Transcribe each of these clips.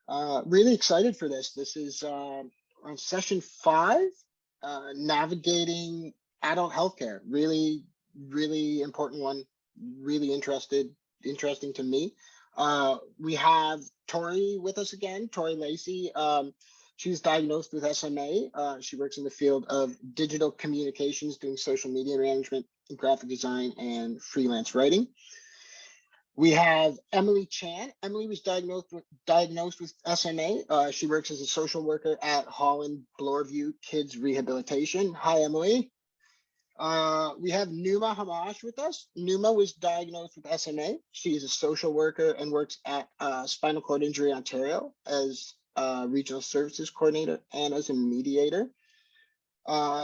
Really excited for this. This is on session 5, navigating adult healthcare. Really, really important one. Really interesting to me. We have Tori with us again, Tori Lacey. She's diagnosed with SMA. She works in the field of digital communications, doing social media management, graphic design, and freelance writing. We have Emily Chan. Emily was diagnosed with SMA. She works as a social worker at Holland Bloorview Kids Rehabilitation. Hi, Emily. We have Nouma Hammash with us. Nouma was diagnosed with SMA. She is a social worker and works at Spinal Cord Injury Ontario as Regional Services Coordinator and as a mediator.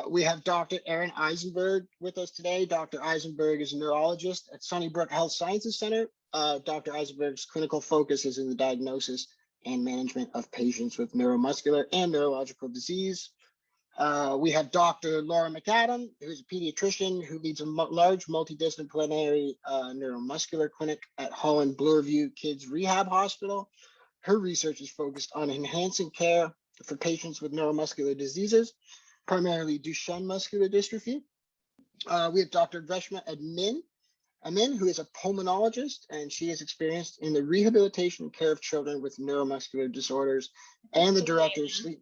We have Dr. Erin Izenberg with us today. Dr. Izenberg is a neurologist at Sunnybrook Health Sciences Center. Dr. Izenberg's clinical focus is in the diagnosis and management of patients with neuromuscular and neurological disease. We have Dr. Laura McAdam, who is a pediatrician who leads a large multidisciplinary neuromuscular clinic at Holland Bloorview Kids Rehab Hospital. Her research is focused on enhancing care for patients with neuromuscular diseases, primarily Duchenne muscular dystrophy. We have Dr. Reshma Amin, who is a pulmonologist, and she is experienced in the rehabilitation and care of children with neuromuscular disorders, and the director of sleep.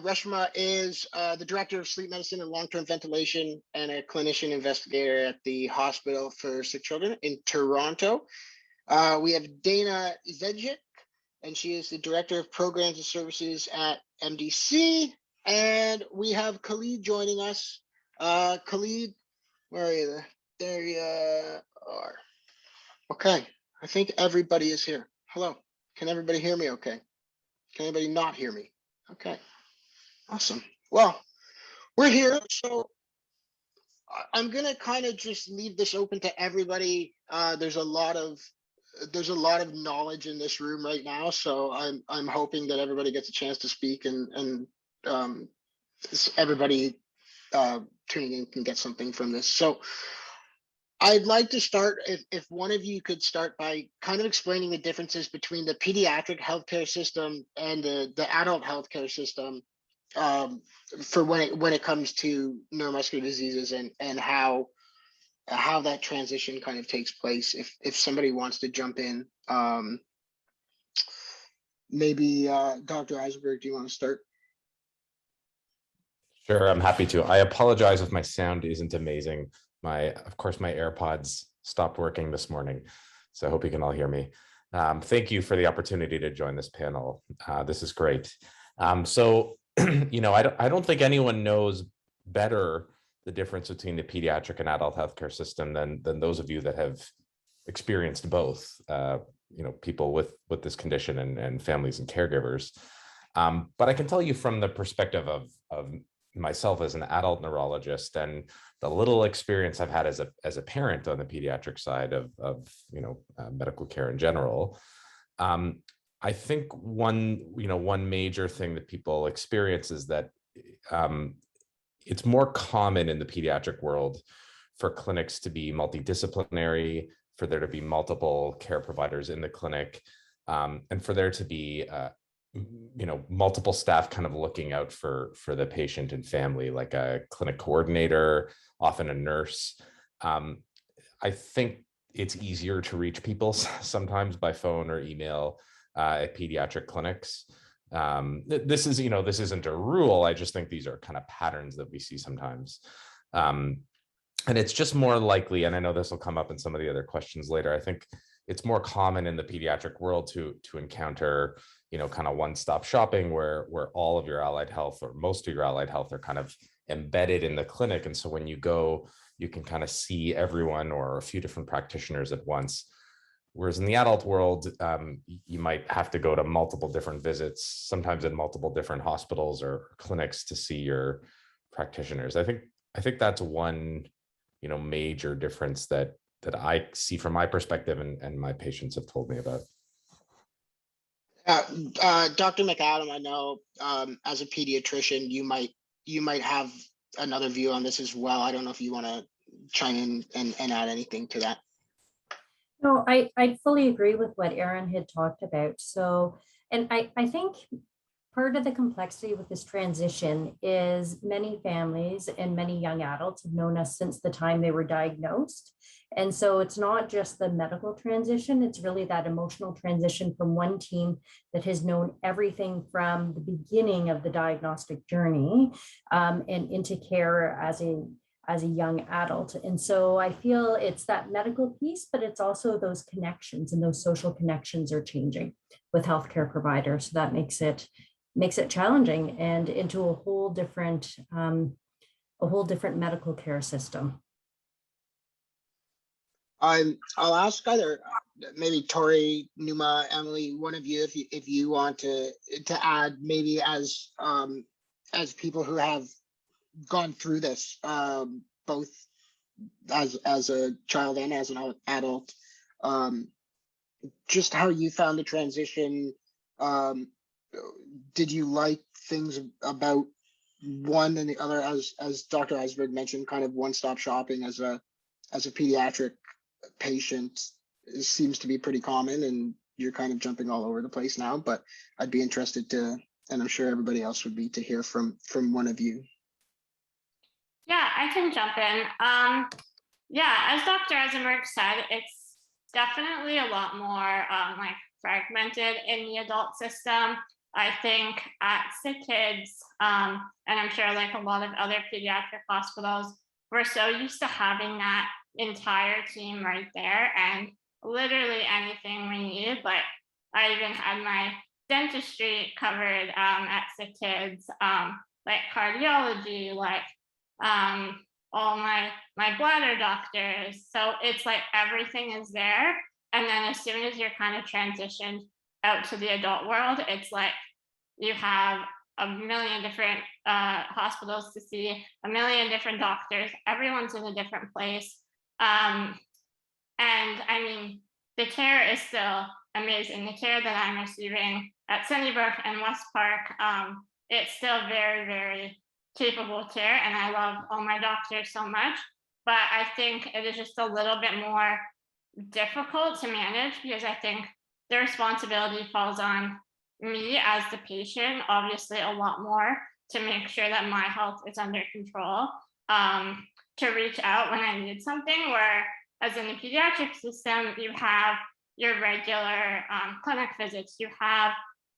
Reshma is the director of sleep medicine and long-term ventilation and a clinician investigator at the Hospital for Sick Children in Toronto. We have Danya Dziedzic, and she is the director of programs and services at MDC. And we have Khalid joining us. Khalid, where are you? There you are. Okay, I think everybody is here. Hello, can everybody hear me okay? Can anybody not hear me? Okay, awesome. Well, we're here, so I'm gonna kind of just leave this open to everybody. There's a lot of knowledge in this room right now, so I'm hoping that everybody gets a chance to speak, and everybody tuning in can get something from this. So I'd like to start, if one of you could start by kind of explaining the differences between the pediatric healthcare system and the adult healthcare system, for when it comes to neuromuscular diseases, and how that transition kind of takes place. If somebody wants to jump in, maybe Dr. Izenberg, do you want to start? Sure, I'm happy to. I apologize if my sound isn't amazing. Of course, my AirPods stopped working this morning, so I hope you can all hear me. Thank you for the opportunity to join this panel. This is great. So, I don't think anyone knows better the difference between the pediatric and adult healthcare system than those of you that have experienced both. People with this condition and families and caregivers. But I can tell you from the perspective of myself as an adult neurologist and the little experience I've had as a parent on the pediatric side of medical care in general. I think one major thing that people experience is that it's more common in the pediatric world for clinics to be multidisciplinary, for there to be multiple care providers in the clinic, and for there to be multiple staff kind of looking out for the patient and family, like a clinic coordinator, often a nurse. I think it's easier to reach people sometimes by phone or email at pediatric clinics. This isn't a rule. I just think these are kind of patterns that we see sometimes. And it's just more likely, and I know this will come up in some of the other questions later, I think it's more common in the pediatric world to encounter, kind of one-stop shopping where all of your allied health or most of your allied health are kind of embedded in the clinic. And so when you go, you can kind of see everyone or a few different practitioners at once. Whereas in the adult world, you might have to go to multiple different visits, sometimes in multiple different hospitals or clinics to see your practitioners. I think that's one, major difference that I see from my perspective and my patients have told me about. Dr. McAdam, I know as a pediatrician, you might have another view on this as well. I don't know if you want to chime in and add anything to that. No, I fully agree with what Aaron had talked about. So, and I think part of the complexity with this transition is many families and many young adults have known us since the time they were diagnosed. And so it's not just the medical transition, it's really that emotional transition from one team that has known everything from the beginning of the diagnostic journey and into care as a young adult. And so I feel it's that medical piece, but it's also those connections, and those social connections are changing with healthcare providers. So that makes it challenging and into a whole different medical care system. I'll ask either maybe Tori, Nouma, Emily, one of you, if you want to add, maybe as people who have gone through this, both as a child and as an adult, just how you found the transition. Did you like things about one and the other, as Dr. Izenberg mentioned, kind of one-stop shopping as a pediatric patient seems to be pretty common, and you're kind of jumping all over the place now, but I'd be interested to, and I'm sure everybody else would be, to hear from one of you. Yeah, I can jump in. Yeah, as Dr. Izenberg said, it's definitely a lot more like fragmented in the adult system. I think at SickKids, and I'm sure like a lot of other pediatric hospitals, we're so used to having that entire team right there and literally anything we need. Like I even had my dentistry covered at SickKids, like cardiology, like all my bladder doctors. So it's like everything is there. And then as soon as you're kind of transitioned out to the adult world, it's like you have a million different hospitals to see, a million different doctors, everyone's in a different place. And I mean, the care is still amazing. The care that I'm receiving at Sunnybrook and West Park, it's still very, very capable care, and I love all my doctors so much. But I think it is just a little bit more difficult to manage because I think the responsibility falls on me as the patient, obviously a lot more, to make sure that my health is under control, to reach out when I need something, where as in the pediatric system, you have your regular clinic visits, you have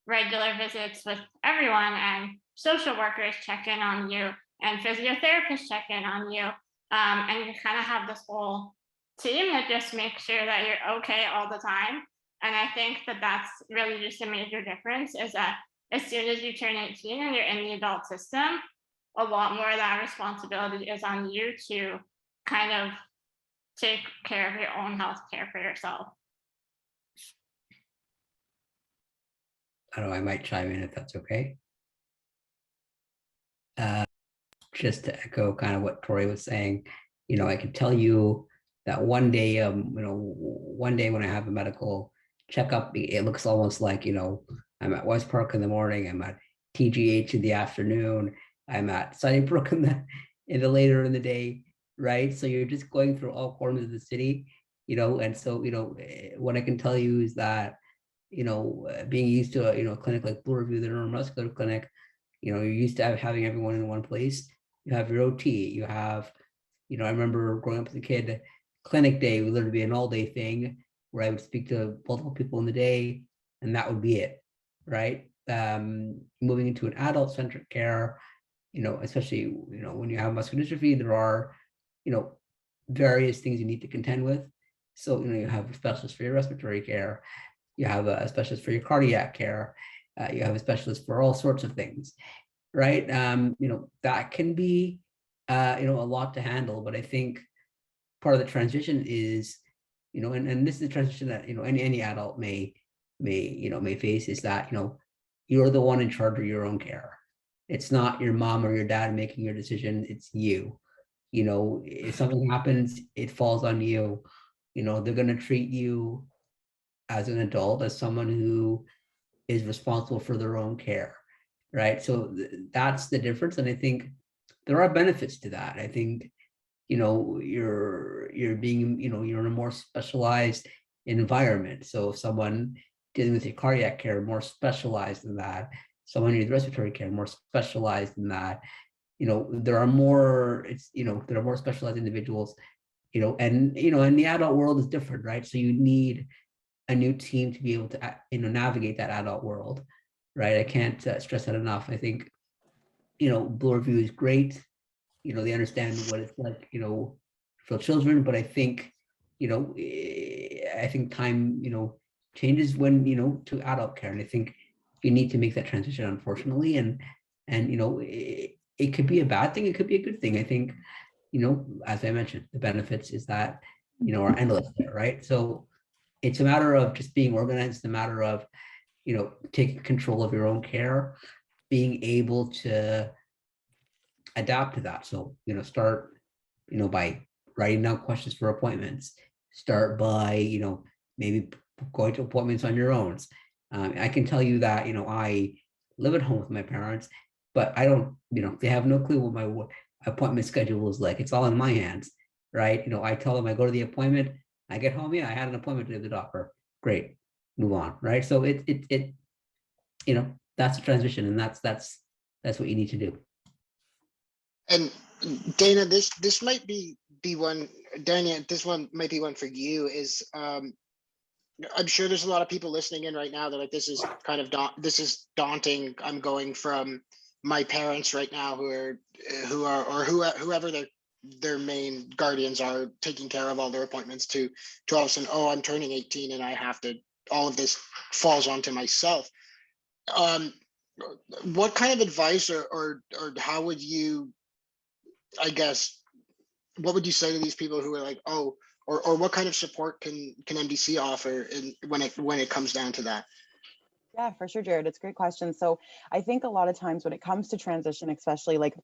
regular visits with everyone, and social workers check in on you, and physiotherapists check in on you, and you kind of have this whole team that just makes sure that you're okay all the time. And I think that that's really just a major difference, is that as soon as you turn 18 and you're in the adult system, a lot more of that responsibility is on you to kind of take care of your own health care for yourself. I don't know, I might chime in if that's okay. Just to echo kind of what Tori was saying, you know, I can tell you that one day, one day when I have a medical checkup, it looks almost like, you know, I'm at West Park in the morning, I'm at TGH in the afternoon, I'm at Sunnybrook in the later in the day, right? So you're just going through all corners of the city, you know, and so, you know, what I can tell you is that, you know, being used to a clinic like Blue Review, the neuromuscular clinic, you know, you're used to having everyone in one place. You have your OT, you have, you know, I remember growing up as a kid, clinic day would literally be an all-day thing where I would speak to multiple people in the day, and that would be it, right? Moving into an adult-centric care, you know, especially, you know, when you have muscular dystrophy, there are, you know, various things you need to contend with. So, you know, you have a specialist for your respiratory care, you have a specialist for your cardiac care, you have a specialist for all sorts of things, right? You know, that can be, you know, a lot to handle, but I think part of the transition is, you know, and this is the transition that, you know, any adult may face, is that, you know, you're the one in charge of your own care. It's not your mom or your dad making your decision, it's you. You know, if something happens, it falls on you. You know, they're going to treat you as an adult, as someone who is responsible for their own care, right? So that's the difference. And I think there are benefits to that. I think, you know, you're being, you know, you're in a more specialized environment. So if someone dealing with your cardiac care, more specialized in that, someone needs respiratory care, more specialized in that, there are more, there are more specialized individuals, and the adult world is different, right? So you need a new team to be able to, navigate that adult world, right? I can't stress that enough. I think, Blue Review is great. They understand what it's like, for children, but I think, time, changes when, to adult care. And I think you need to make that transition, unfortunately. And it could be a bad thing. It could be a good thing. I think, as I mentioned, the benefits is that, are endless there, right? So it's a matter of just being organized. It's a matter of, taking control of your own care, being able to adapt to that. So, start, by writing down questions for appointments, start by, maybe going to appointments on your own. I can tell you that, I live at home with my parents, but I don't, they have no clue what my appointment schedule is like. It's all in my hands, right? I tell them I go to the appointment, I get home, yeah, I had an appointment to the doctor. Great, move on, right? So that's a transition, and that's what you need to do. And Dana, this might be one, Danya, this one might be one for you. Is I'm sure there's a lot of people listening in right now that like, this is kind of this is daunting. I'm going from my parents right now whoever their main guardians are taking care of all their appointments to all of a sudden, oh, I'm turning 18 and I have to, all of this falls onto myself. What kind of advice or how would you, I guess, what would you say to these people who are like, oh, or what kind of support can MDC offer when it comes down to that? Yeah, for sure, Jared. It's a great question. So I think a lot of times when it comes to transition, especially like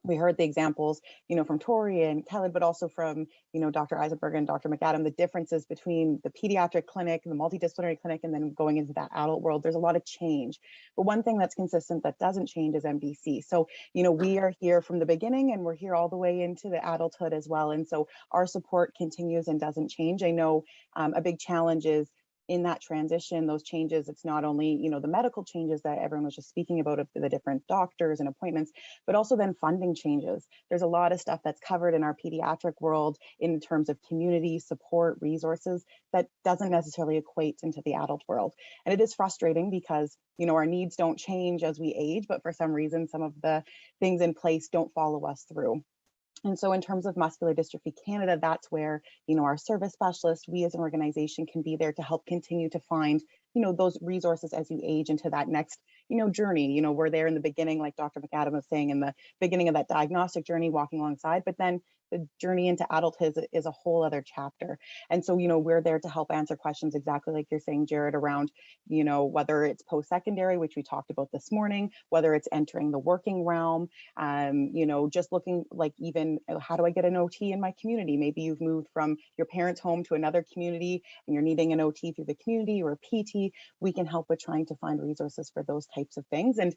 we heard the examples, from Tori and Kelly, but also from, Dr. Izenberg and Dr. McAdam, the differences between the pediatric clinic and the multidisciplinary clinic, and then going into that adult world, there's a lot of change. But one thing that's consistent that doesn't change is MDC. So, we are here from the beginning and we're here all the way into the adulthood as well. And so our support continues and doesn't change. I know a big challenge is in that transition, those changes, it's not only, the medical changes that everyone was just speaking about of the different doctors and appointments, but also then funding changes. There's a lot of stuff that's covered in our pediatric world in terms of community support resources that doesn't necessarily equate into the adult world. And it is frustrating because, our needs don't change as we age, but for some reason, some of the things in place don't follow us through. And so in terms of Muscular Dystrophy Canada, that's where, our service specialists, we as an organization can be there to help continue to find, those resources as you age into that next, journey. We're there in the beginning, like Dr. McAdam was saying, in the beginning of that diagnostic journey, walking alongside, but then the journey into adulthood is a whole other chapter. And so, we're there to help answer questions exactly like you're saying, Jared, around, whether it's post-secondary, which we talked about this morning, whether it's entering the working realm, just looking like even how do I get an OT in my community? Maybe you've moved from your parents' home to another community and you're needing an OT through the community or a PT. We can help with trying to find resources for those types of things. And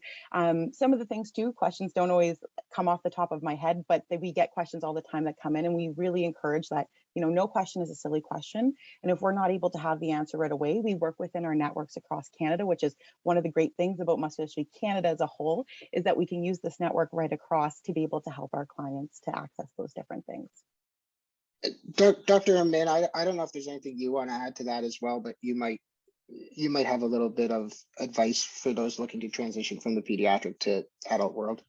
some of the things too, questions don't always come off the top of my head, but we get questions all the time that come in, and we really encourage that, no question is a silly question. And if we're not able to have the answer right away, we work within our networks across Canada, which is one of the great things about Muscular Dystrophy Canada as a whole, is that we can use this network right across to be able to help our clients to access those different things. Dr. Amin, I don't know if there's anything you want to add to that as well, but you might have a little bit of advice for those looking to transition from the pediatric to adult world.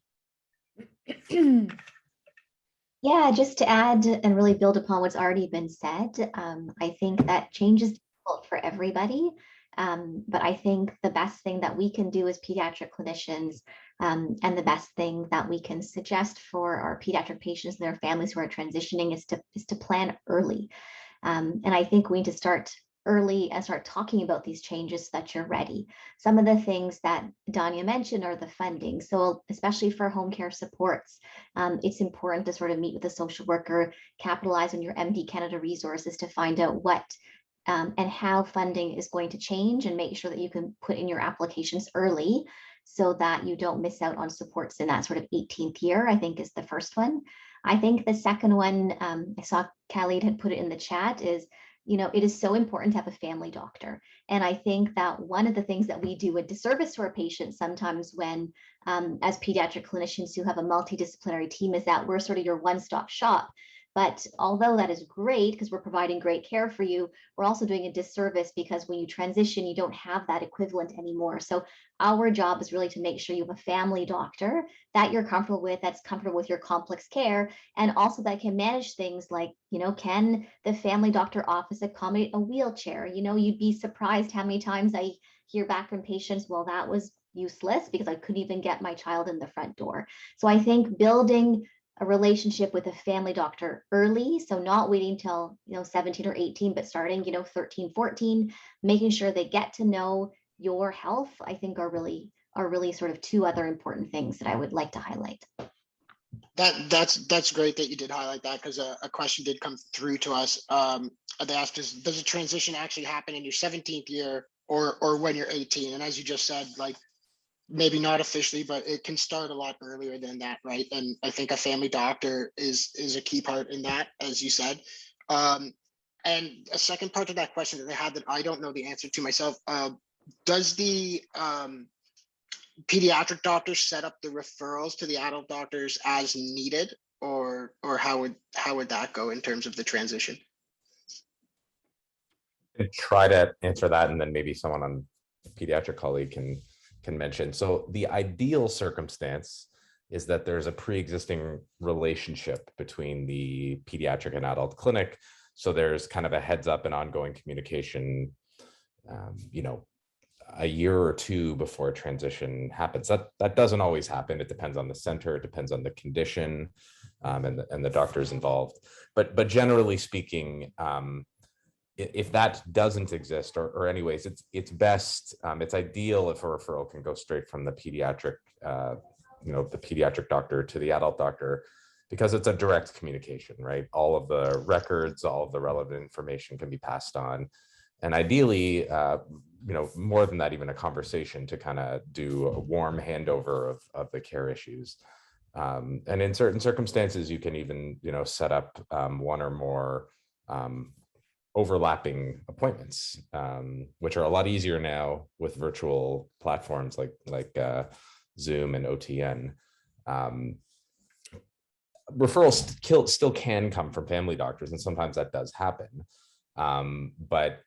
Yeah, just to add and really build upon what's already been said, I think that change is difficult for everybody. But I think the best thing that we can do as pediatric clinicians, and the best thing that we can suggest for our pediatric patients and their families who are transitioning is to plan early. And I think we need to start early and start talking about these changes so that you're ready. Some of the things that Danya mentioned are the funding. So especially for home care supports, it's important to sort of meet with a social worker, capitalize on your MD Canada resources to find out what and how funding is going to change, and make sure that you can put in your applications early so that you don't miss out on supports in that sort of 18th year, I think is the first one. I think the second one, I saw Khalid had put it in the chat, is it is so important to have a family doctor. And I think that one of the things that we do a disservice to our patients sometimes when, as pediatric clinicians who have a multidisciplinary team, is that we're sort of your one-stop shop. But although that is great because we're providing great care for you, we're also doing a disservice because when you transition, you don't have that equivalent anymore. So our job is really to make sure you have a family doctor that you're comfortable with, that's comfortable with your complex care, and also that can manage things like, can the family doctor office accommodate a wheelchair? You'd be surprised how many times I hear back from patients, well, that was useless because I couldn't even get my child in the front door. So I think building a relationship with a family doctor early, so not waiting till 17 or 18, but starting 13, 14, making sure they get to know your health, I think are really sort of two other important things that I would like to highlight. That's great that you did highlight that, because a question did come through to us. They asked, does a transition actually happen in your 17th year or when you're 18? And as you just said, like, maybe not officially, but it can start a lot earlier than that, right? And I think a family doctor is a key part in that, as you said. And a second part of that question that they had that I don't know the answer to myself, does the pediatric doctors set up the referrals to the adult doctors as needed, or how would that go in terms of the transition? I'd try to answer that, and then maybe someone on the pediatric colleague can mention. So the ideal circumstance is that there's a pre-existing relationship between the pediatric and adult clinic. So there's kind of a heads up and ongoing communication, a year or two before transition happens. That doesn't always happen. It depends on the center, it depends on the condition, and the doctors involved. But generally speaking, if that doesn't exist, or anyways, it's best, it's ideal if a referral can go straight from the pediatric, the pediatric doctor to the adult doctor, because it's a direct communication, right? All of the records, all of the relevant information can be passed on. And ideally, more than that, even a conversation to kind of do a warm handover of the care issues. And in certain circumstances, you can even, set up one or more overlapping appointments, which are a lot easier now with virtual platforms like Zoom and OTN. Referrals still can come from family doctors, and sometimes that does happen. But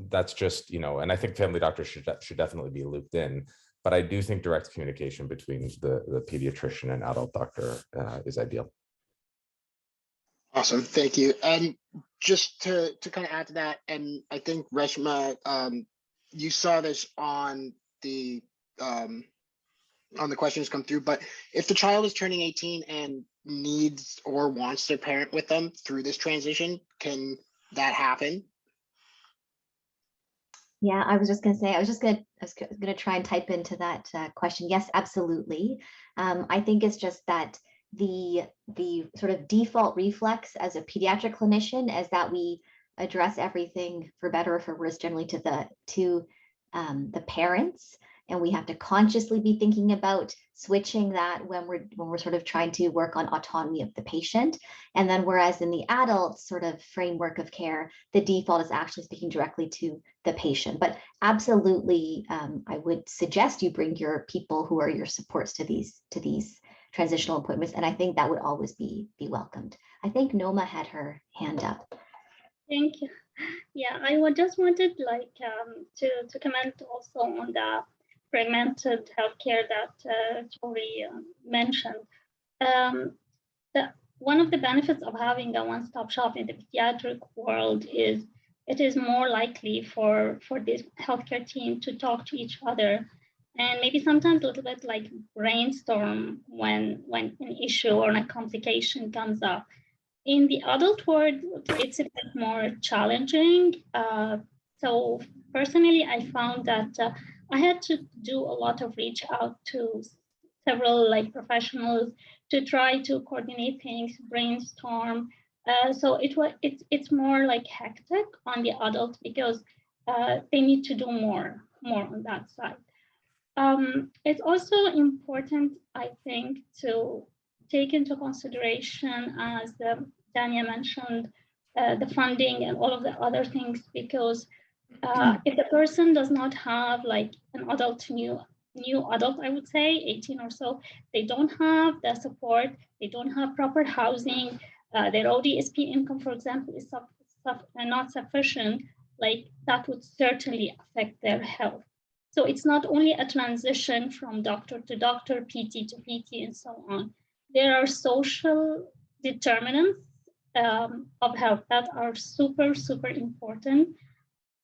that's just, and I think family doctors should definitely be looped in. But I do think direct communication between the pediatrician and adult doctor is ideal. Awesome, thank you. And just to kind of add to that, and I think Reshma, you saw this on the questions come through, but if the child is turning 18 and needs or wants their parent with them through this transition, can that happen? Yeah, I was going to try and type into that question. Yes, absolutely. I think it's just that the sort of default reflex as a pediatric clinician is that we address everything, for better or for worse, generally to the parents, and we have to consciously be thinking about switching that when we're sort of trying to work on autonomy of the patient. And then whereas in the adult sort of framework of care, the default is actually speaking directly to the patient. But absolutely, I would suggest you bring your people who are your supports to these transitional appointments, and I think that would always be welcomed. I think Nouma had her hand up. Thank you. Yeah, I just wanted to comment also on the fragmented healthcare that Tori mentioned. One of the benefits of having a one-stop shop in the pediatric world is it is more likely for this healthcare team to talk to each other, and maybe sometimes a little bit like brainstorm when an issue or a complication comes up. In the adult world, it's a bit more challenging. So personally, I found that I had to do a lot of reach out to several professionals to try to coordinate things, brainstorm. So it's more hectic on the adult because they need to do more on that side. It's also important, I think, to take into consideration, as Danya mentioned, the funding and all of the other things, because if the person does not have like an adult, new adult, I would say 18 or so, they don't have the support, they don't have proper housing, their ODSP income, for example, is not sufficient, like that would certainly affect their health. So it's not only a transition from doctor to doctor, PT to PT, and so on. There are social determinants of health that are super, super important.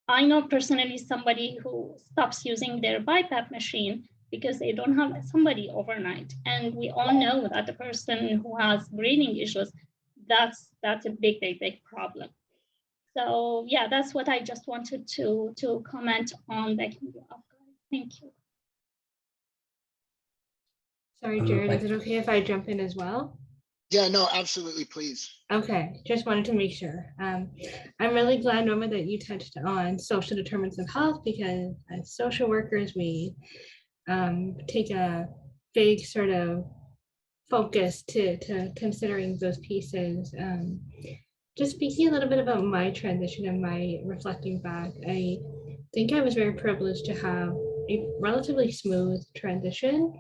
I know personally somebody who stops using their BiPAP machine because they don't have somebody overnight. And we all know that the person who has breathing issues, that's a big, big, big problem. So yeah, that's what I just wanted to comment on backing you up. Thank you. Sorry, Jared, is it okay if I jump in as well? Yeah, no, absolutely, please. Okay, just wanted to make sure. I'm really glad, Nouma, that you touched on social determinants of health, because as social workers, we take a big sort of focus to considering those pieces. Just speaking a little bit about my transition and my reflecting back, I think I was very privileged to have a relatively smooth transition.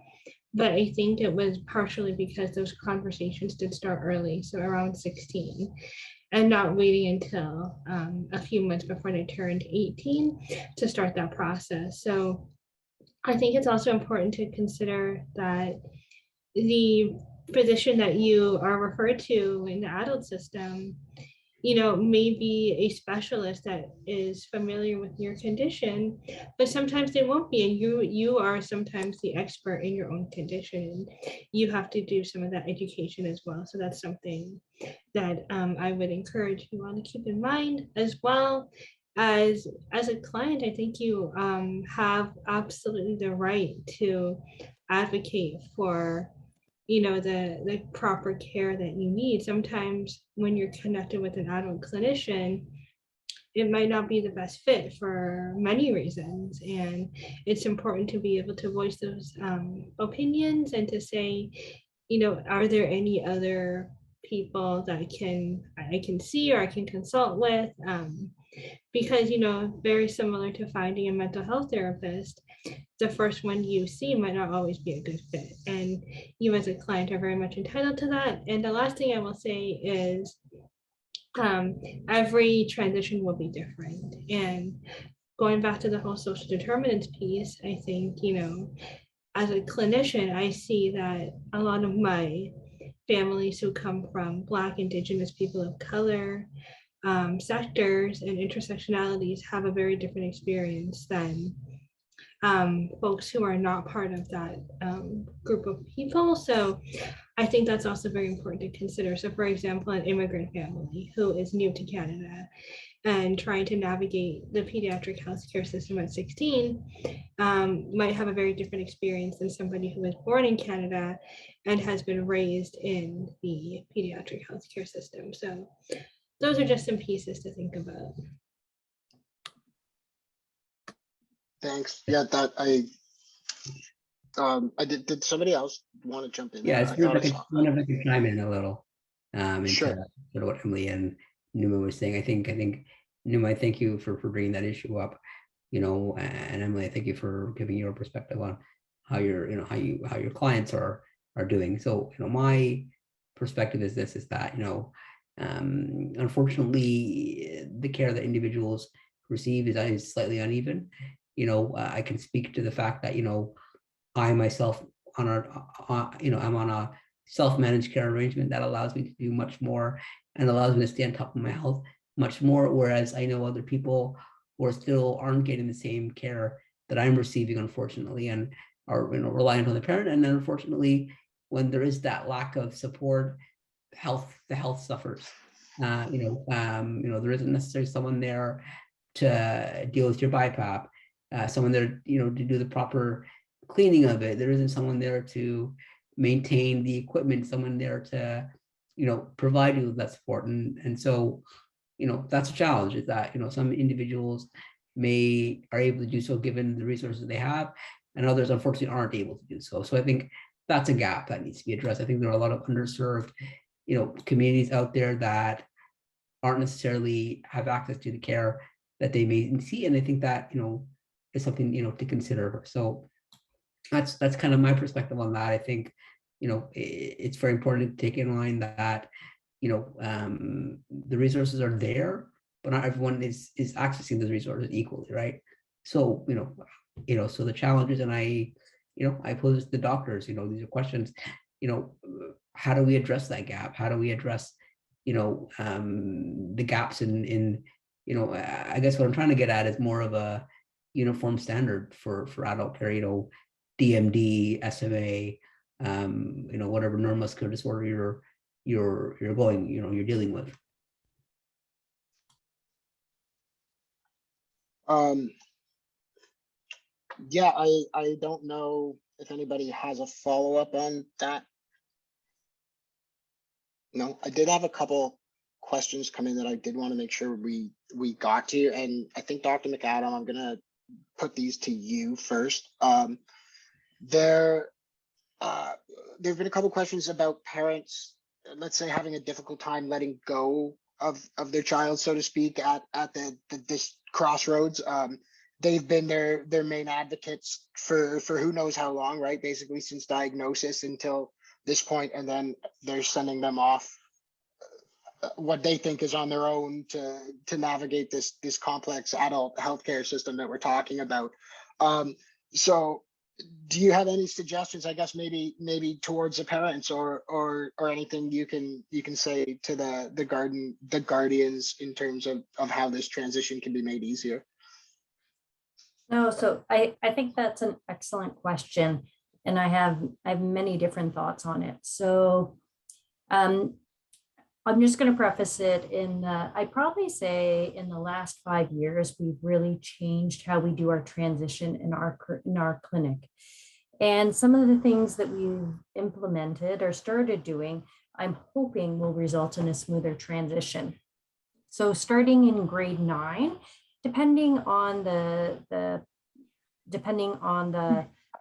But I think it was partially because those conversations did start early, so around 16, and not waiting until a few months before they turned 18 to start that process. So I think it's also important to consider that the physician that you are referred to in the adult system, you know, may be a specialist that is familiar with your condition, but sometimes they won't be. And you are sometimes the expert in your own condition. You have to do some of that education as well. So that's something that I would encourage you all to keep in mind, as well as a client. I think you have absolutely the right to advocate for, you know, the proper care that you need. Sometimes when you're connected with an adult clinician, it might not be the best fit for many reasons. And it's important to be able to voice those opinions and to say, you know, are there any other people that I can see or I can consult with? Because, you know, very similar to finding a mental health therapist, the first one you see might not always be a good fit. And you as a client are very much entitled to that. And the last thing I will say is every transition will be different. And going back to the whole social determinants piece, I think, you know, as a clinician, I see that a lot of my families who come from Black, Indigenous, people of color, sectors and intersectionalities have a very different experience than folks who are not part of that group of people. So I think that's also very important to consider. So for example, an immigrant family who is new to Canada and trying to navigate the pediatric healthcare system at 16 might have a very different experience than somebody who was born in Canada and has been raised in the pediatric healthcare system. So those are just some pieces to think about. Thanks. Yeah, that I did somebody else want to jump in? Yeah, it's good. I could chime in a little into Sure. sort of what Emily and Nouma was saying. I think Nouma, thank you for bringing that issue up. You know, and Emily, thank you for giving your perspective on how your clients are doing. So, you know, my perspective is that, you know, unfortunately, the care that individuals receive is slightly uneven. You know, I can speak to the fact that, you know, I myself I'm on a self-managed care arrangement that allows me to do much more and allows me to stay on top of my health much more. Whereas I know other people who still aren't getting the same care that I'm receiving, unfortunately, and are, you know, reliant on the parent. And then unfortunately, when there is that lack of support, the health suffers. You know, there isn't necessarily someone there to deal with your BiPAP, someone there, you know, to do the proper cleaning of it. There isn't someone there to maintain the equipment, someone there to, you know, provide you with that support. And so, you know, that's a challenge, is that, you know, some individuals are able to do so given the resources they have, and others unfortunately aren't able to do so. So I think that's a gap that needs to be addressed. I think there are a lot of underserved, you know, communities out there that aren't necessarily have access to the care that they may see. And I think that, is something, to consider. So that's kind of my perspective on that. I think, it's very important to take in mind that, the resources are there, but not everyone is accessing those resources equally, right? So, so the challenges, and I pose this to the doctors, these are questions, how do we address that gap? How do we address, the gaps in I guess what I'm trying to get at is more of a uniform standard for adult care, DMD, SMA, whatever neuromuscular disorder you're dealing with. Yeah, I don't know if anybody has a follow-up on that. No, I did have a couple questions come in that I did want to make sure we got to, and I think Dr. McAdam, I'm gonna put these to you first. There have been a couple questions about parents, let's say, having a difficult time letting go of their child, so to speak, at this crossroads. They've been their main advocates for who knows how long, right? Basically since diagnosis until this point, and then they're sending them off what they think is on their own to navigate this complex adult healthcare system that we're talking about. So do you have any suggestions, I guess, maybe towards the parents or anything you can say to the guardians in terms of how this transition can be made easier? No, so I think that's an excellent question, and I have many different thoughts on it. So I'm just going to preface it in, I'd probably say in the last 5 years, we've really changed how we do our transition in our clinic. And some of the things that we've implemented or started doing, I'm hoping will result in a smoother transition. So starting in grade 9, depending on the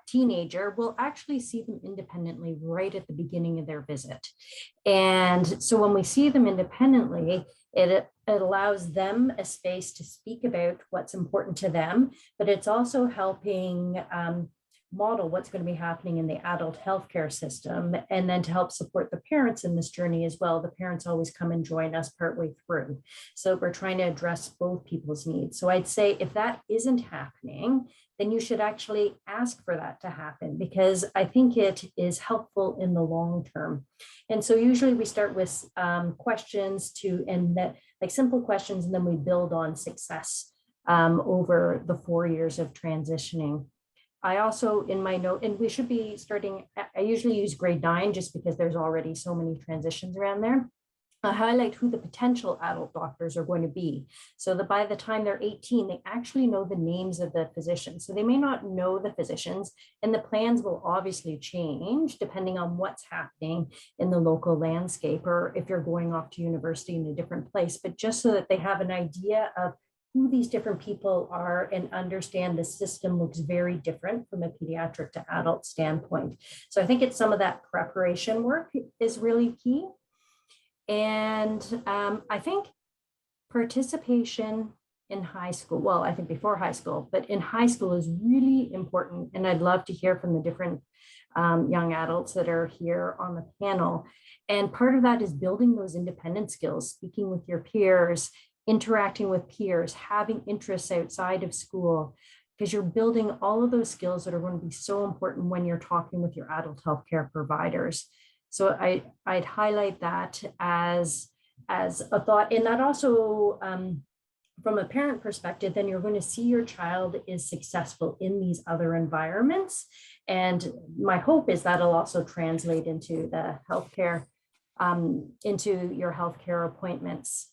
teenager, we'll actually see them independently right at the beginning of their visit. And so when we see them independently, it allows them a space to speak about what's important to them, but it's also helping model what's going to be happening in the adult healthcare system, and then to help support the parents in this journey as well. The parents always come and join us partway through. So we're trying to address both people's needs. So I'd say if that isn't happening, then you should actually ask for that to happen, because I think it is helpful in the long term. And so usually we start with questions like simple questions, and then we build on success over the 4 years of transitioning. I also, in my note, and we should be starting, I usually use grade 9 just because there's already so many transitions around there. I highlight who the potential adult doctors are going to be, so that by the time they're 18, they actually know the names of the physicians. So they may not know the physicians, and the plans will obviously change depending on what's happening in the local landscape, or if you're going off to university in a different place, but just so that they have an idea of who these different people are and understand the system looks very different from a pediatric to adult standpoint. So I think it's some of that preparation work is really key. And I think participation in high school, well, I think before high school, but in high school is really important. And I'd love to hear from the different young adults that are here on the panel. And part of that is building those independent skills, speaking with your peers, interacting with peers, having interests outside of school, because you're building all of those skills that are going to be so important when you're talking with your adult healthcare providers. So I'd highlight that as a thought. And that also, from a parent perspective, then you're going to see your child is successful in these other environments. And my hope is that'll also translate into the healthcare, into your healthcare appointments.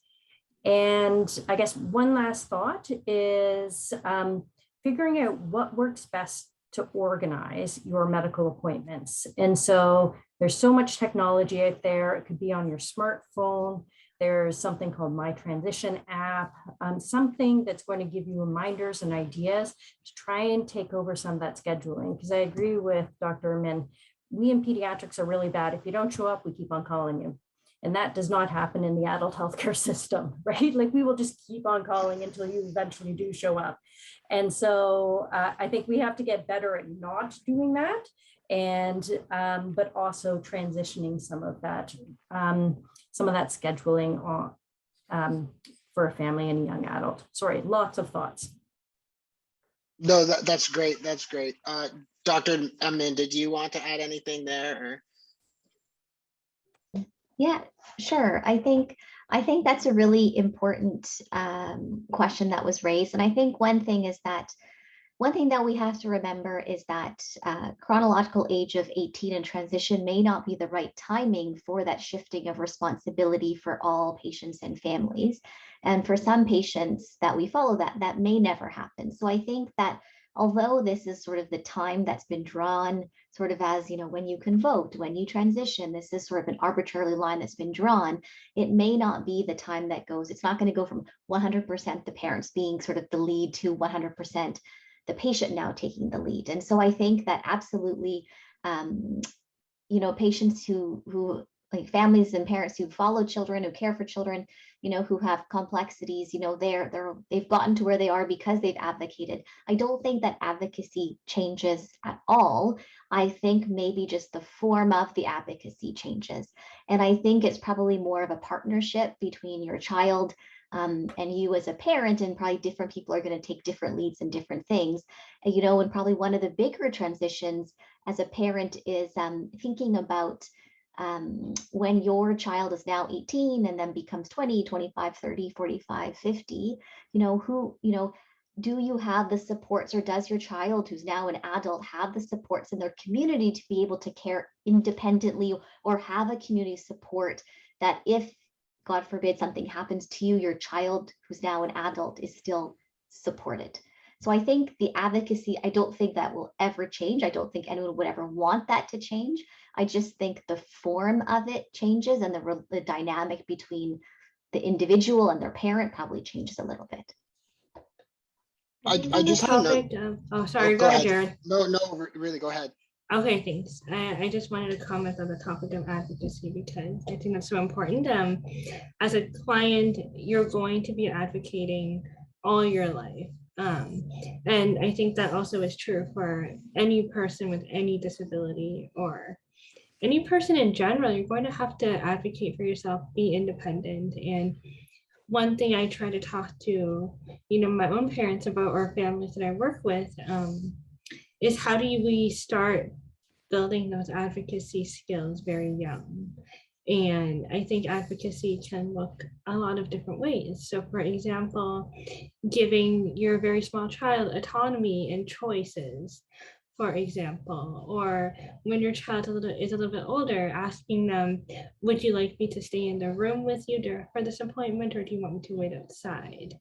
And I guess one last thought is figuring out what works best to organize your medical appointments. And so there's so much technology out there. It could be on your smartphone. There's something called My Transition app, something that's going to give you reminders and ideas to try and take over some of that scheduling. Because I agree with Dr. Amin, we in pediatrics are really bad. If you don't show up, we keep on calling you. And that does not happen in the adult healthcare system, right? Like we will just keep on calling until you eventually do show up. And so I think we have to get better at not doing that, and but also transitioning some of that scheduling on for a family and a young adult. Sorry, lots of thoughts. No, that's great. That's great. Dr. Amin, did you want to add anything there? Or? Yeah, sure. I think that's a really important question that was raised. And I think one thing that we have to remember is that chronological age of 18 and transition may not be the right timing for that shifting of responsibility for all patients and families. And for some patients that we follow, that may never happen. So I think that although this is sort of the time that's been drawn sort of as, when you can vote, when you transition, this is sort of an arbitrary line that's been drawn, it may not be the time that goes, it's not going to go from 100% the parents being sort of the lead to 100% the patient now taking the lead. And so I think that absolutely, patients who like families and parents who follow children, who care for children, who have complexities, they've gotten to where they are because they've advocated. I don't think that advocacy changes at all. I think maybe just the form of the advocacy changes. And I think it's probably more of a partnership between your child and you as a parent, and probably different people are going to take different leads in different things, and probably one of the bigger transitions as a parent is thinking about when your child is now 18 and then becomes 20, 25, 30, 45, 50, do you have the supports, or does your child who's now an adult have the supports in their community to be able to care independently, or have a community support that if, God forbid, something happens to you, your child who's now an adult is still supported. So I think the advocacy, I don't think that will ever change. I don't think anyone would ever want that to change. I just think the form of it changes, and the dynamic between the individual and their parent probably changes a little bit. I just had a note. Oh, sorry, go ahead, Jared. No, really, go ahead. Okay, thanks. I just wanted to comment on the topic of advocacy because I think that's so important. As a client, you're going to be advocating all your life. And I think that also is true for any person with any disability, or any person in general. You're going to have to advocate for yourself, be independent. And one thing I try to talk to, my own parents about, or families that I work with, is how do we start building those advocacy skills very young? And I think advocacy can look a lot of different ways. So for example, giving your very small child autonomy and choices, for example, or when your child is a little bit older, asking them, would you like me to stay in the room with you for this appointment, or do you want me to wait outside?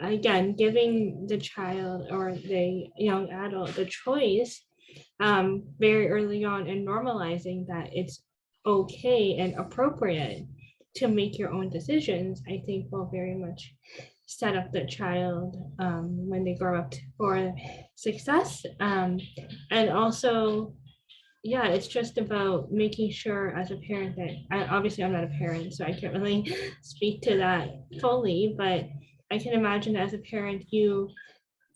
Again, giving the child or the young adult the choice very early on, and normalizing that it's okay and appropriate to make your own decisions, I think will very much set up the child when they grow up for success. And also, yeah, it's just about making sure as a parent that, obviously I'm not a parent, so I can't really speak to that fully, but I can imagine as a parent, you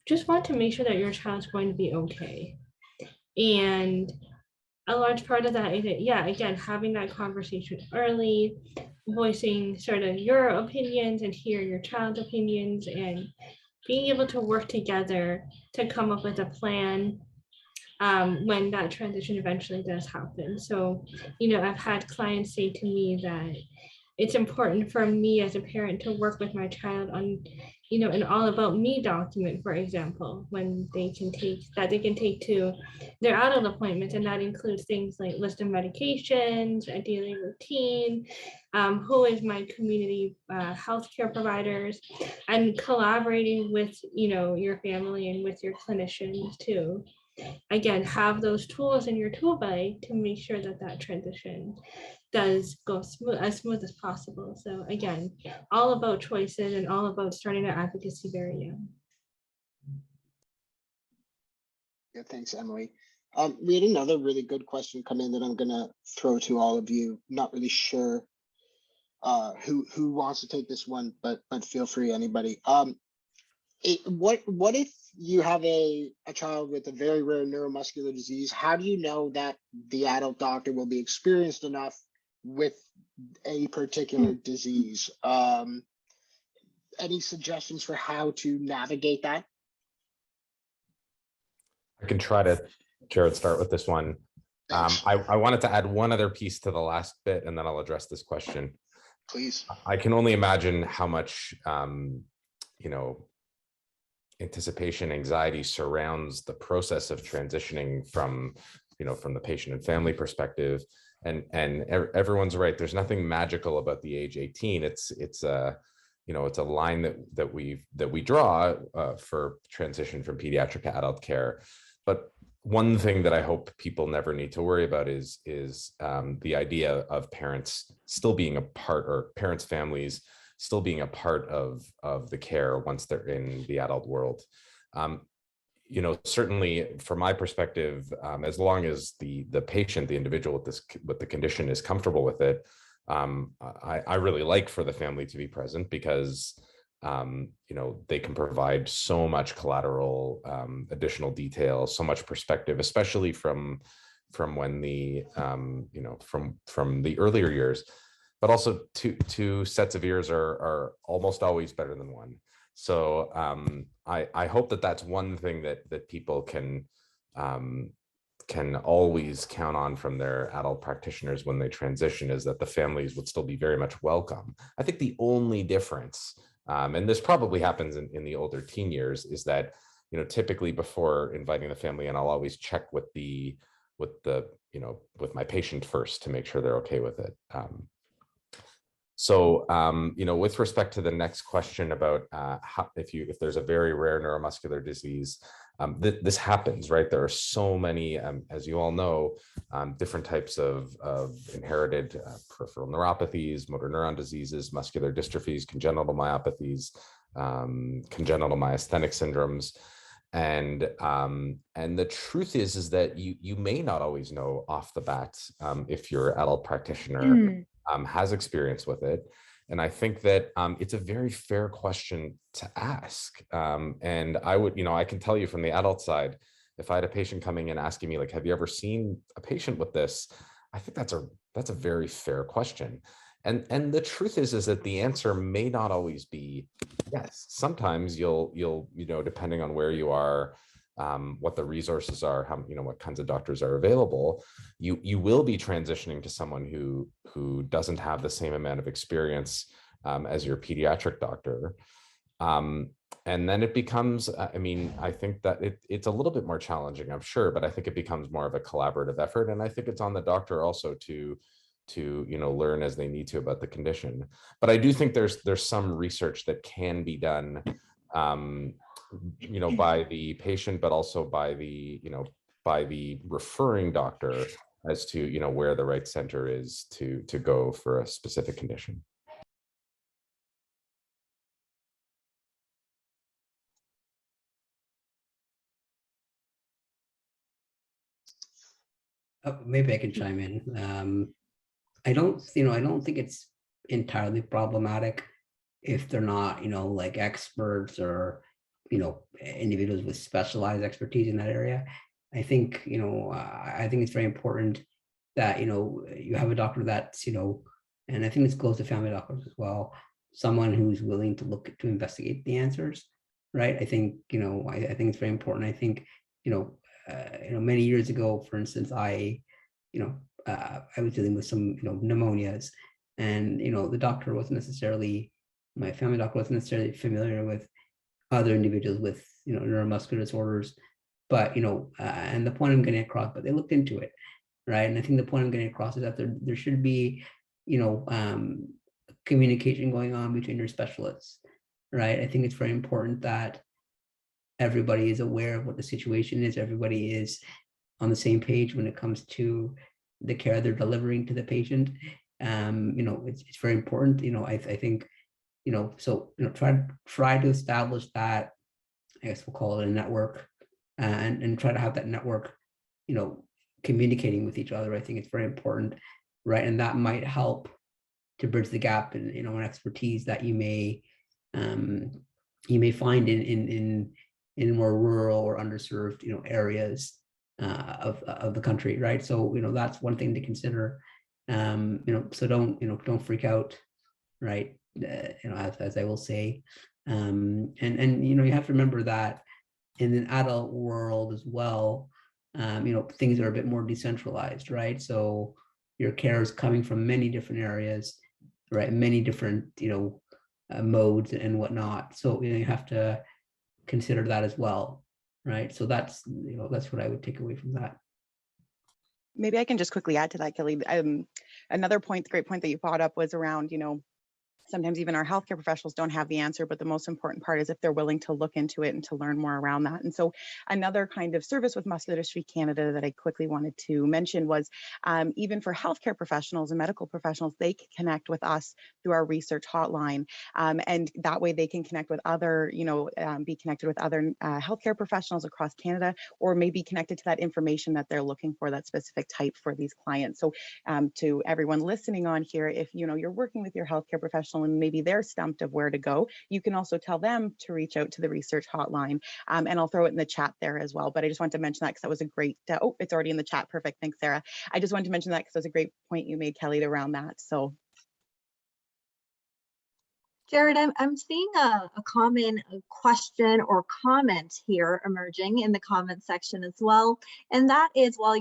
just want to make sure that your child's going to be okay. And a large part of that is, again, having that conversation early, voicing sort of your opinions and hear your child's opinions, and being able to work together to come up with a plan when that transition eventually does happen. So, I've had clients say to me that it's important for me as a parent to work with my child on, an all about me document, for example, when they can take to their adult appointments. And that includes things like list of medications, a daily routine, who is my community healthcare providers, and collaborating with, your family and with your clinicians to, again, have those tools in your tool bag to make sure that that transition does go as smooth as possible. So again, all about choices and all about starting our advocacy very young. Yeah, thanks, Emily. We had another really good question come in that I'm going to throw to all of you. Not really sure who wants to take this one, but feel free, anybody. What if you have a child with a very rare neuromuscular disease? How do you know that the adult doctor will be experienced enough with a particular disease? Any suggestions for how to navigate that? I can try to, Jared, start with this one. I wanted to add one other piece to the last bit, and then I'll address this question. Please. I can only imagine how much, anticipation, anxiety surrounds the process of transitioning from the patient and family perspective. And everyone's right. There's nothing magical about the age 18. It's a line that we draw for transition from pediatric to adult care. But one thing that I hope people never need to worry about is the idea of parents still being a part, or parents' families still being a part of the care once they're in the adult world. Certainly from my perspective, as long as the patient, the individual with the condition is comfortable with it, I really like for the family to be present, because they can provide so much collateral, additional detail, so much perspective, especially from when from the earlier years. But also two sets of ears are almost always better than one. So I hope that that's one thing that people can always count on from their adult practitioners when they transition, is that the families would still be very much welcome. I think the only difference, and this probably happens in the older teen years, is that typically before inviting the family in, I'll always check with my patient first to make sure they're okay with it. With respect to the next question about if there's a very rare neuromuscular disease, this happens, right? There are so many, as you all know, different types of inherited peripheral neuropathies, motor neuron diseases, muscular dystrophies, congenital myopathies, congenital myasthenic syndromes. And the truth is that you may not always know off the bat if your adult practitioner has experience with it. And I think that it's a very fair question to ask. And I can tell you from the adult side, if I had a patient coming in asking me, like, have you ever seen a patient with this? I think that's a very fair question. And the truth is that the answer may not always be yes. Sometimes you'll depending on where you are, what the resources are, what kinds of doctors are available, you will be transitioning to someone who doesn't have the same amount of experience as your pediatric doctor. And then it becomes, I think that it's a little bit more challenging, I'm sure, but I think it becomes more of a collaborative effort. And I think it's on the doctor also to learn as they need to about the condition. But I do think there's some research that can be done by the patient, but also by the referring doctor as to where the right center is to go for a specific condition. Maybe I can chime in. I don't think it's entirely problematic if they're not like experts or individuals with specialized expertise in that area. I think I think it's very important that you have a doctor that's and I think this goes to family doctors as well, someone who's willing to look to investigate the answers, right? I think I think it's very important. I think many years ago, for instance, I was dealing with some pneumonias, and the doctor wasn't necessarily, my family doctor wasn't necessarily familiar with other individuals with neuromuscular disorders, but and the point I'm getting across, but they looked into it, right? And I think the point I'm getting across is that there should be communication going on between your specialists, right? I think it's very important that everybody is aware of what the situation is, everybody is on the same page when it comes to the care they're delivering to the patient. It's very important. I think so try to establish that, I guess we'll call it a network, and try to have that network communicating with each other. I think it's very important, right? And that might help bridge the gap and, and expertise that you may find in more rural or underserved, areas of the country, right? So, that's one thing to consider. So don't freak out, right? As I will say, and you have to remember that in an adult world as well, things are a bit more decentralized, right? So your care is coming from many different areas, right? Many different, modes and whatnot. So you have to consider that as well, right? So that's what I would take away from that. Maybe I can just quickly add to that, Kelly. Another point, the great point that you brought up was around, sometimes even our healthcare professionals don't have the answer, but the most important part is if they're willing to look into it and to learn more around that. And so another kind of service with Muscular Dystrophy Canada that I quickly wanted to mention was even for healthcare professionals and medical professionals, they can connect with us through our research hotline. And that way they can connect with other, be connected with other healthcare professionals across Canada, or maybe connected to that information that they're looking for, that specific type for these clients. So to everyone listening on here, if you're working with your healthcare professional and maybe they're stumped of where to go, you can also tell them to reach out to the research hotline, and I'll throw it in the chat there as well. But I just wanted to mention that because that was a great, oh, it's already in the chat. Perfect. Thanks, Sarah. I just wanted to mention that because it was a great point you made, Kelly, around that. So. Jared, I'm seeing a common question or comment here emerging in the comment section as well. And that is, while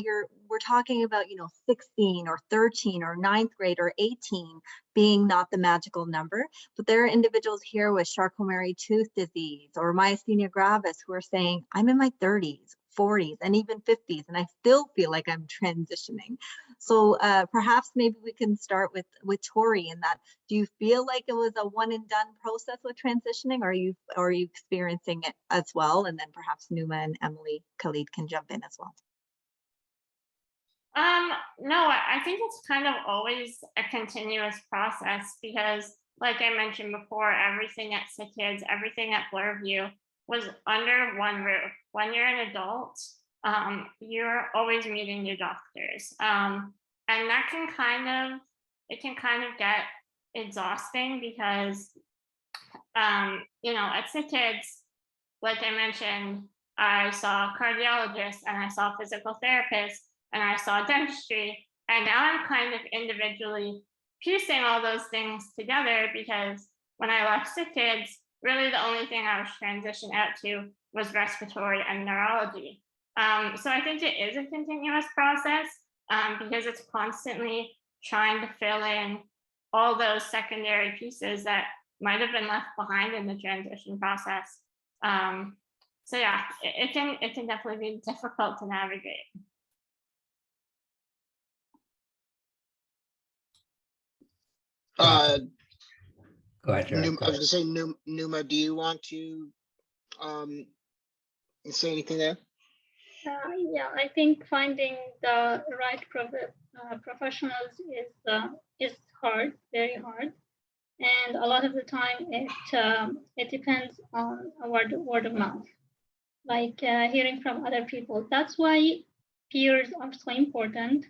we're talking about, 16 or 13 or 9th grade or 18 being not the magical number, but there are individuals here with Charcot-Marie-Tooth disease or myasthenia gravis who are saying, I'm in my 30s, 40s, and even 50s, and I still feel like I'm transitioning. So perhaps maybe we can start with Tori in that. Do you feel like it was a one and done process with transitioning, or are you experiencing it as well? And then perhaps Nouma and Emily Khalid can jump in as well. No, I think it's kind of always a continuous process because, like I mentioned before, everything at SickKids, everything at Blurview was under one roof. When you're an adult, you're always meeting new doctors, and that can kind of get exhausting because, at SickKids, like I mentioned, I saw cardiologists and I saw physical therapists and I saw dentistry, and now I'm kind of individually piecing all those things together because when I left SickKids, really the only thing I was transitioned out to was respiratory and neurology. So I think it is a continuous process because it's constantly trying to fill in all those secondary pieces that might have been left behind in the transition process. So yeah, it can definitely be difficult to navigate. Go ahead, Jared. I was gonna say, Nouma, do you want to say anything there? Yeah, I think finding the right professionals is hard, very hard, and a lot of the time it depends on word of mouth, like hearing from other people. That's why peers are so important.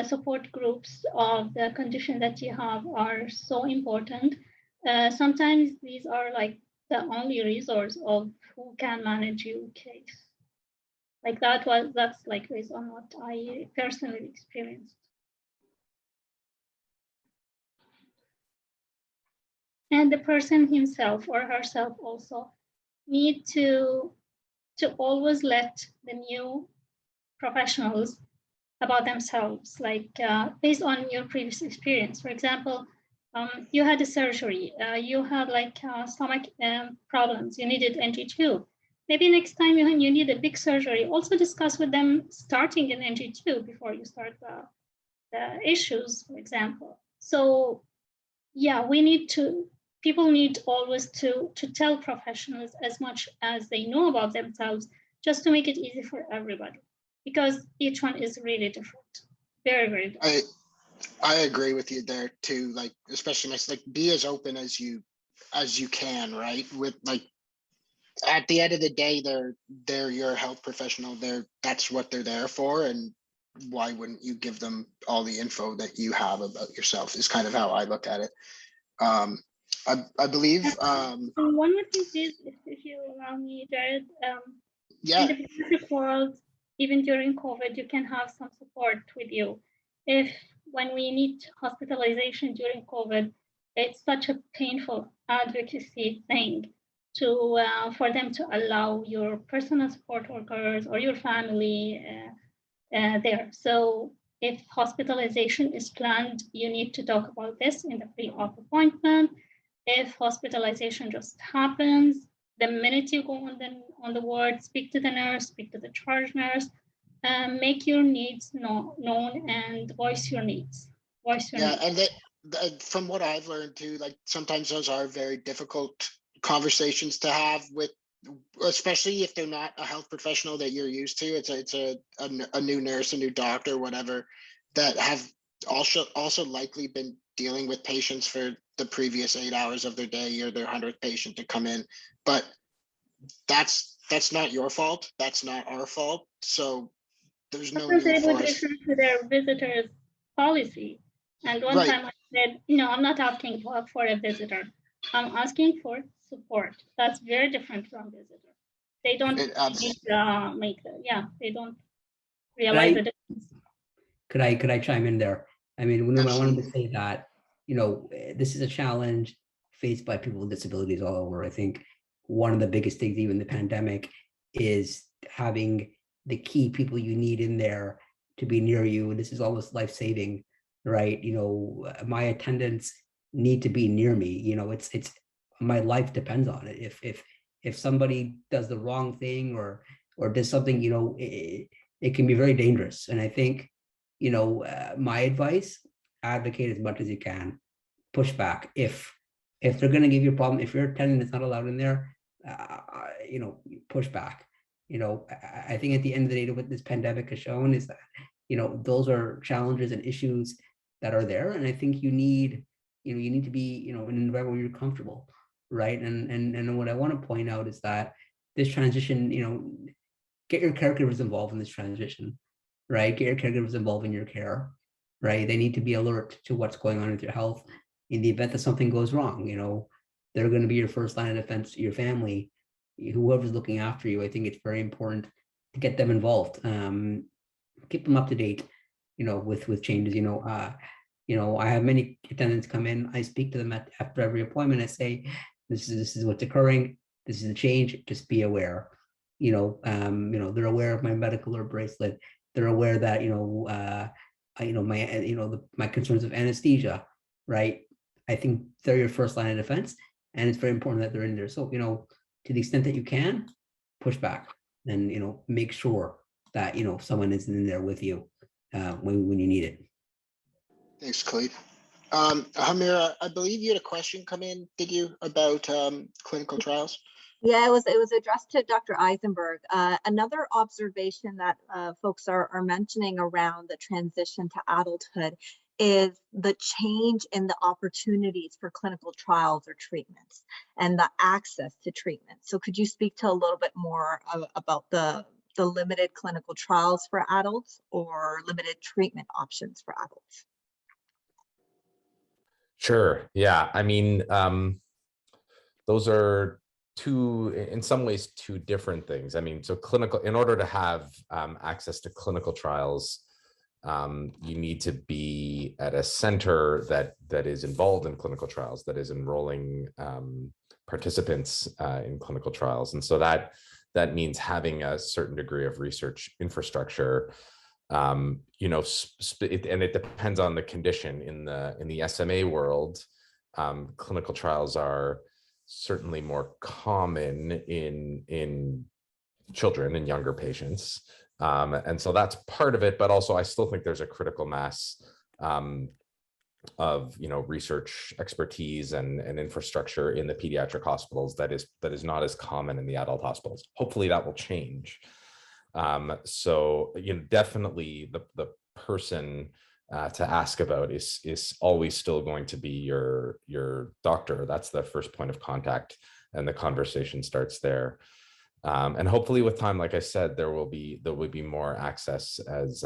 Support groups of the condition that you have are so important. Sometimes these are like the only resource of who can manage your case. Like that's like based on what I personally experienced. And the person himself or herself also need to always let the new professionals about themselves, like based on your previous experience. For example, you had a surgery, you had like stomach problems, you needed NG tube. Maybe next time you need a big surgery, also discuss with them starting an NG tube before you start the issues, for example. So yeah, people need always to tell professionals as much as they know about themselves, just to make it easy for everybody, because each one is really different, very, very different. I agree with you there too. Like, especially like be as open as you can, right? With like, at the end of the day, they're your health professional. That's what they're there for, and why wouldn't you give them all the info that you have about yourself, is kind of how I look at it. I believe. So one more thing, please, if you allow me, Jared. Yeah. In the pediatric world, even during COVID, you can have some support with you. When we need hospitalization during COVID, it's such a painful advocacy thing for them to allow your personal support workers or your family there. So if hospitalization is planned, you need to talk about this in the pre-op appointment. If hospitalization just happens, the minute you go on the ward, speak to the nurse, speak to the charge nurse, make your needs known and voice your needs. And from what I've learned too, like sometimes those are very difficult conversations to have with, especially if they're not a health professional that you're used to. It's a new nurse, a new doctor, whatever, that have also likely been dealing with patients for the previous 8 hours of their day, or their 100th patient to come in. But that's not your fault. That's not our fault. So there's no need for us to their visitors policy. And one time I said, I'm not asking for a visitor. I'm asking for support. That's very different from visitor. They don't they don't realize the difference. Could I chime in there? I mean, I wanted to say that, this is a challenge faced by people with disabilities all over. I think one of the biggest things, even the pandemic, is having the key people you need in there to be near you. And this is almost life-saving, right? My attendants need to be near me. It's my life depends on it. If somebody does the wrong thing or does something, it can be very dangerous. And I think, my advice, advocate as much as you can, push back. If they're going to give you a problem, if your attendant is not allowed in there, push back. I think at the end of the day, what this pandemic has shown is that, those are challenges and issues that are there. And I think you need to be, in an environment where you're comfortable, right? And what I want to point out is that this transition, get your caregivers involved in this transition, right? Get your caregivers involved in your care, right? They need to be alert to what's going on with your health. In the event that something goes wrong, they're going to be your first line of defense to your family, whoever's looking after you. I think it's very important to get them involved, keep them up to date, with changes. I have many attendants come in. I speak to them after every appointment. I say, this is what's occurring. This is the change. Just be aware. They're aware of my medical alert bracelet. They're aware that my concerns of anesthesia, right? I think they're your first line of defense, and it's very important that they're in there. So to the extent that you can, push back and make sure that someone is in there with you when you need it. Thanks, Khalid. Hamira, I believe you had a question come in, did you, about clinical trials? Yeah, it was addressed to Dr. Izenberg. Another observation that folks are mentioning around the transition to adulthood is the change in the opportunities for clinical trials or treatments and the access to treatment. So could you speak to a little bit more about the limited clinical trials for adults or limited treatment options for adults? Sure. Yeah. I mean, those are in some ways, two different things. I mean, so in order to have access to clinical trials, you need to be at a center that is involved in clinical trials, that is enrolling participants in clinical trials. And so that means having a certain degree of research infrastructure. And it depends on the condition. In the SMA world, clinical trials are certainly more common in children and younger patients. And so that's part of it, but also I still think there's a critical mass of research expertise and infrastructure in the pediatric hospitals that is not as common in the adult hospitals. Hopefully that will change. So definitely the person to ask about is always still going to be your doctor. That's the first point of contact, and the conversation starts there. And hopefully with time, like I said, there will be more access as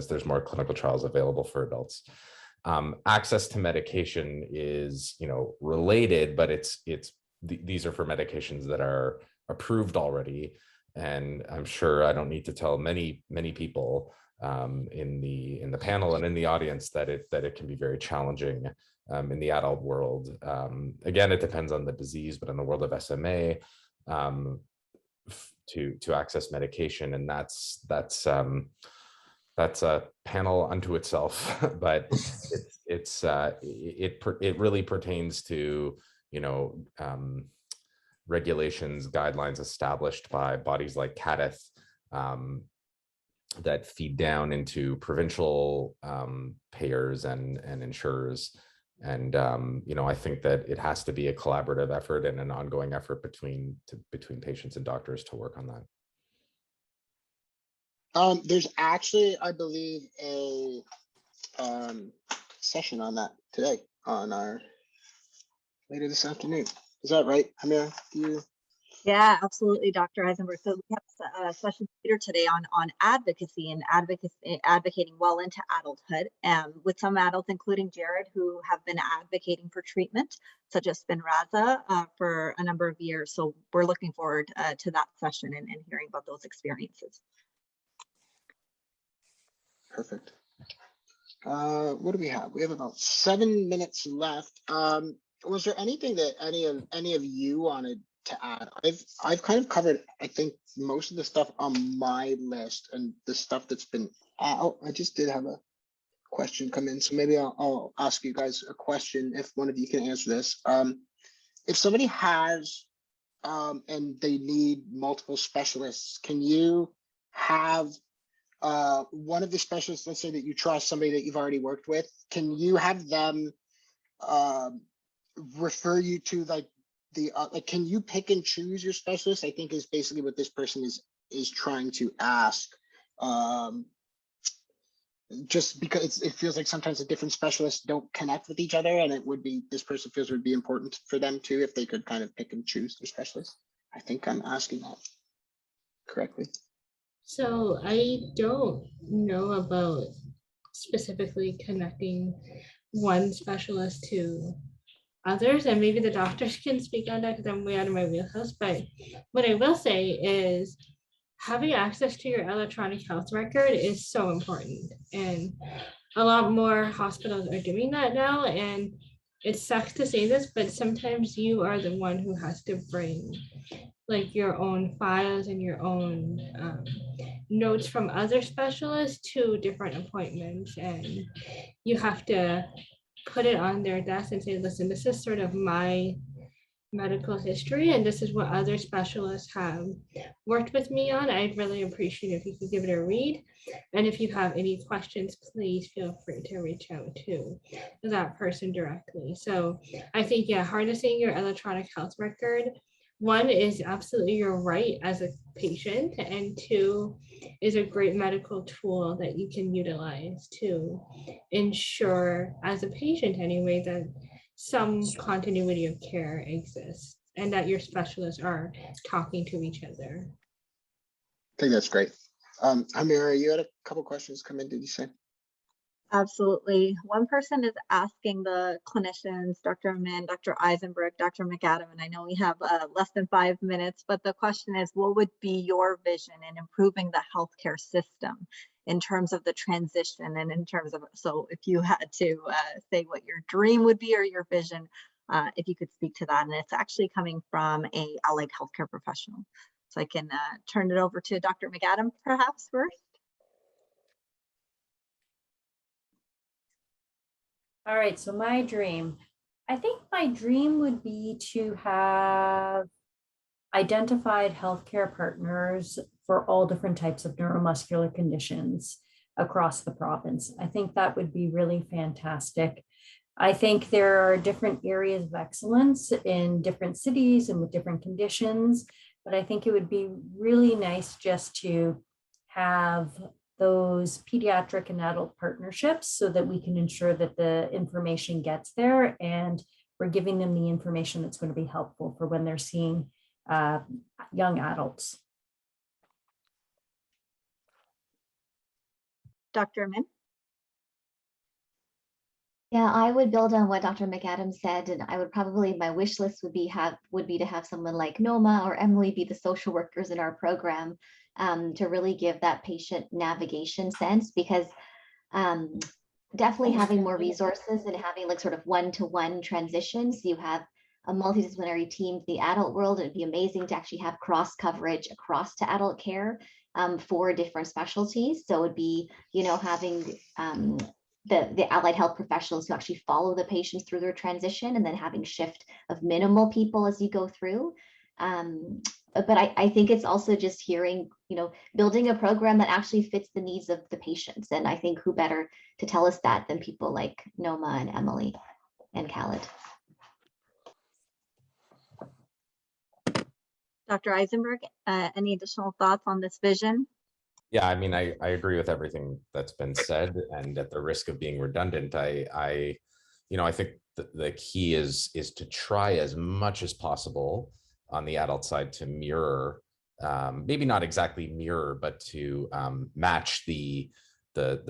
there's more clinical trials available for adults. Access to medication is, related, but these are for medications that are approved already. And I'm sure I don't need to tell many people in the panel and in the audience that it can be very challenging in the adult world. Again, it depends on the disease, but in the world of SMA, to access medication, and that's a panel unto itself. But it really pertains to regulations, guidelines established by bodies like CADIF that feed down into provincial payers and insurers. And I think that it has to be a collaborative effort and an ongoing effort between patients and doctors to work on that. There's actually, I believe, a session on that today on our later this afternoon. Is that right, Hamira? Yeah, absolutely, Dr. Izenberg. So we have a session later today on advocacy and advocating well into adulthood, with some adults, including Jared, who have been advocating for treatment, such as Spinraza, for a number of years. So we're looking forward to that session and hearing about those experiences. Perfect. What do we have? We have about 7 minutes left. Was there anything that any of you wanted to add? I've kind of covered, I think, most of the stuff on my list, and the stuff that's been out. I just did have a question come in, so maybe I'll ask you guys a question if one of you can answer this. If somebody has and they need multiple specialists, can you have one of the specialists, let's say that you trust, somebody that you've already worked with, can you have them refer you to like can you pick and choose your specialist? I think is basically what this person is trying to ask. Just because it feels like sometimes the different specialists don't connect with each other, and this person feels it would be important for them too if they could kind of pick and choose their specialist. I think I'm asking that correctly. So I don't know about specifically connecting one specialist to others, and maybe the doctors can speak on that because I'm way out of my wheelhouse. But what I will say is having access to your electronic health record is so important, and a lot more hospitals are doing that now. And it sucks to say this, but sometimes you are the one who has to bring like your own files and your own notes from other specialists to different appointments, and you have to put it on their desk and say, listen, this is sort of my medical history and this is what other specialists have worked with me on. I'd really appreciate if you could give it a read, and if you have any questions, please feel free to reach out to that person directly. So I think, yeah, harnessing your electronic health record, one, is absolutely your right as a patient, and two, is a great medical tool that you can utilize to ensure, as a patient anyway, that some continuity of care exists and that your specialists are talking to each other. I think that's great. Hamira, you had a couple questions come in, did you say? Absolutely. One person is asking the clinicians, Dr. Amin, Dr. Izenberg, Dr. McAdam, and I know we have less than 5 minutes, but the question is, what would be your vision in improving the healthcare system in terms of the transition and in terms of, so if you had to say what your dream would be or your vision, if you could speak to that. And it's actually coming from a allied healthcare professional. So I can turn it over to Dr. McAdam perhaps first. All right, so my dream. I think my dream would be to have identified healthcare partners for all different types of neuromuscular conditions across the province. I think that would be really fantastic. I think there are different areas of excellence in different cities and with different conditions, but I think it would be really nice just to have those pediatric and adult partnerships so that we can ensure that the information gets there and we're giving them the information that's going to be helpful for when they're seeing young adults. Dr. Amin? Yeah, I would build on what Dr. McAdam said, and I would probably, my wish list would be to have someone like Nouma or Emily be the social workers in our program, to really give that patient navigation sense, because definitely having more resources and having like sort of one-to-one transitions. You have a multidisciplinary team in the adult world. It'd be amazing to actually have cross coverage across to adult care for different specialties. So it would be, having the allied health professionals who actually follow the patients through their transition, and then having shift of minimal people as you go through. But I think it's also just hearing, building a program that actually fits the needs of the patients. And I think who better to tell us that than people like Nouma and Emily and Khaled. Dr. Izenberg, any additional thoughts on this vision? Yeah, I mean, I agree with everything that's been said, and at the risk of being redundant, I think the key is to try as much as possible on the adult side to mirror, maybe not exactly mirror, but to match the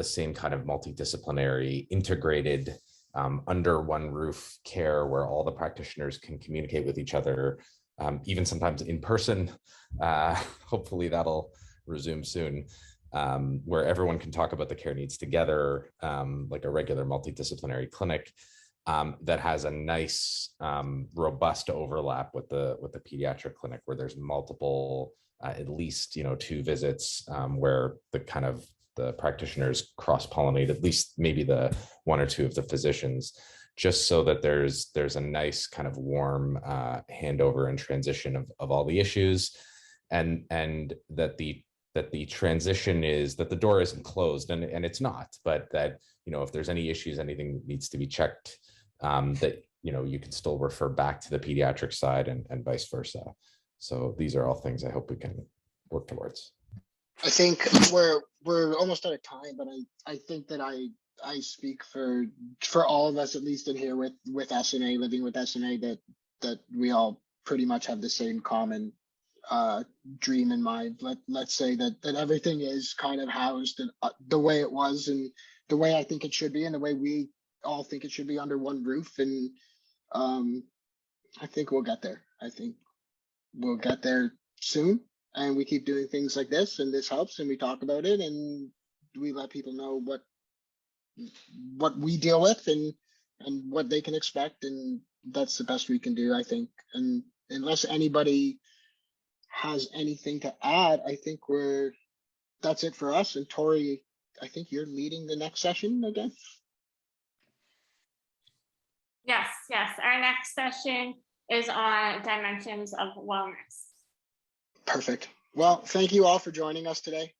same kind of multidisciplinary, integrated, under one roof care where all the practitioners can communicate with each other, even sometimes in person. Hopefully that'll resume soon, where everyone can talk about the care needs together, like a regular multidisciplinary clinic that has a nice, robust overlap with the pediatric clinic, where there's multiple, at least 2 visits, where the practitioners cross-pollinate at least maybe the 1 or 2 of the physicians, just so that there's a nice kind of warm handover and transition of all the issues, and that the transition is that the door isn't closed, and it's not, but that if there's any issues, anything that needs to be checked, that you can still refer back to the pediatric side, and vice versa. So these are all things I hope we can work towards. I think we're almost out of time, but I think that I speak for all of us, at least in here with SNA, living with SNA, that we all pretty much have the same common dream in mind. Let's say that everything is kind of housed in, the way it was, and the way I think it should be, and the way we all think it should be, under one roof. And I think we'll get there. I think we'll get there soon, and we keep doing things like this, and this helps, and we talk about it, and we let people know what we deal with, and what they can expect, and that's the best we can do, I think. And unless anybody has anything to add, I think that's it for us. And Tori, I think you're leading the next session again. Yes. Our next session is on dimensions of wellness. Perfect. Well, thank you all for joining us today.